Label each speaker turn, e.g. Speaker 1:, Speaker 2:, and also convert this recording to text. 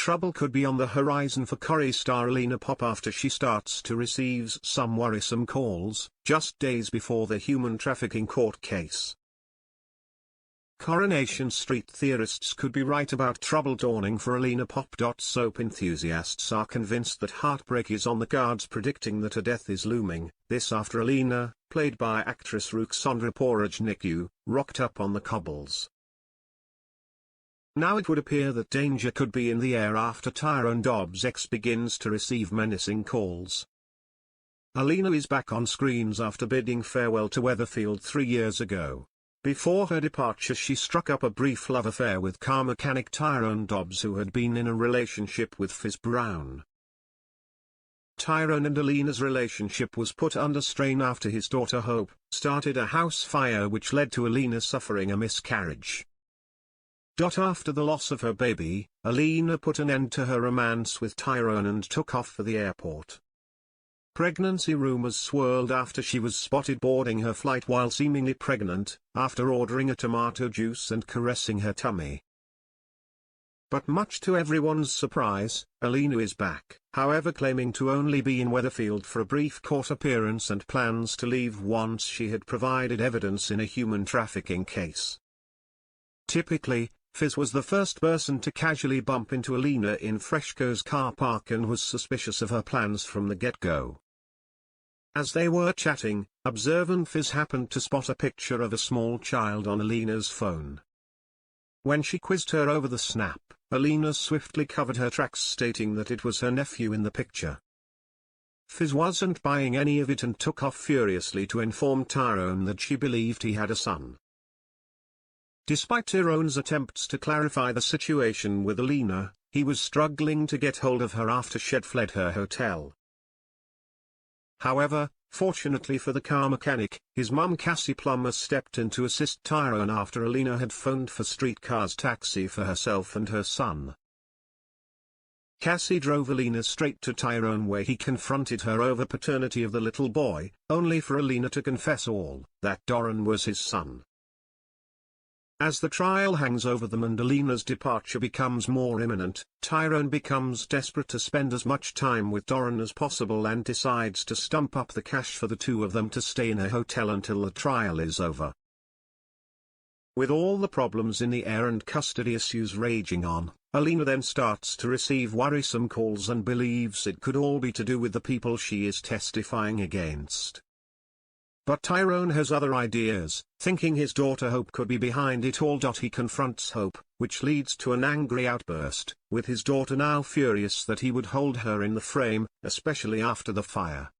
Speaker 1: trouble could be on the horizon for Corrie star Alina Pop after she starts to receive some worrisome calls, just days before the human trafficking court case. Coronation Street theorists could be right about trouble dawning for Alina Pop. Soap enthusiasts are convinced that heartbreak is on the cards, predicting that a death is looming, this after Alina, played by actress Ruxandra Porojnicu, rocked up on the cobbles. Now it would appear that danger could be in the air after Tyrone Dobbs' ex begins to receive menacing calls. Alina is back on screens after bidding farewell to Weatherfield 3 years ago. Before her departure, she struck up a brief love affair with car mechanic Tyrone Dobbs, who had been in a relationship with Fizz Brown. Tyrone and Alina's relationship was put under strain after his daughter Hope started a house fire which led to Alina suffering a miscarriage. After the loss of her baby, Alina put an end to her romance with Tyrone and took off for the airport. Pregnancy rumors swirled after she was spotted boarding her flight while seemingly pregnant, after ordering a tomato juice and caressing her tummy. But much to everyone's surprise, Alina is back, however claiming to only be in Weatherfield for a brief court appearance and plans to leave once she had provided evidence in a human trafficking case. Typically, Fizz was the first person to casually bump into Alina in Freshco's car park and was suspicious of her plans from the get-go. As they were chatting, observant Fizz happened to spot a picture of a small child on Alina's phone. When she quizzed her over the snap, Alina swiftly covered her tracks, stating that it was her nephew in the picture. Fizz wasn't buying any of it and took off furiously to inform Tyrone that she believed he had a son. Despite Tyrone's attempts to clarify the situation with Alina, he was struggling to get hold of her after she'd fled her hotel. However, fortunately for the car mechanic, his mum Cassie Plummer stepped in to assist Tyrone after Alina had phoned for streetcar's taxi for herself and her son. Cassie drove Alina straight to Tyrone, where he confronted her over paternity of the little boy, only for Alina to confess all, that Doran was his son. As the trial hangs over them and Alina's departure becomes more imminent, Tyrone becomes desperate to spend as much time with Doran as possible and decides to stump up the cash for the two of them to stay in a hotel until the trial is over. With all the problems in the air and custody issues raging on, Alina then starts to receive worrisome calls and believes it could all be to do with the people she is testifying against. But Tyrone has other ideas, thinking his daughter Hope could be behind it all. He confronts Hope, which leads to an angry outburst, with his daughter now furious that he would hold her in the frame, especially after the fire.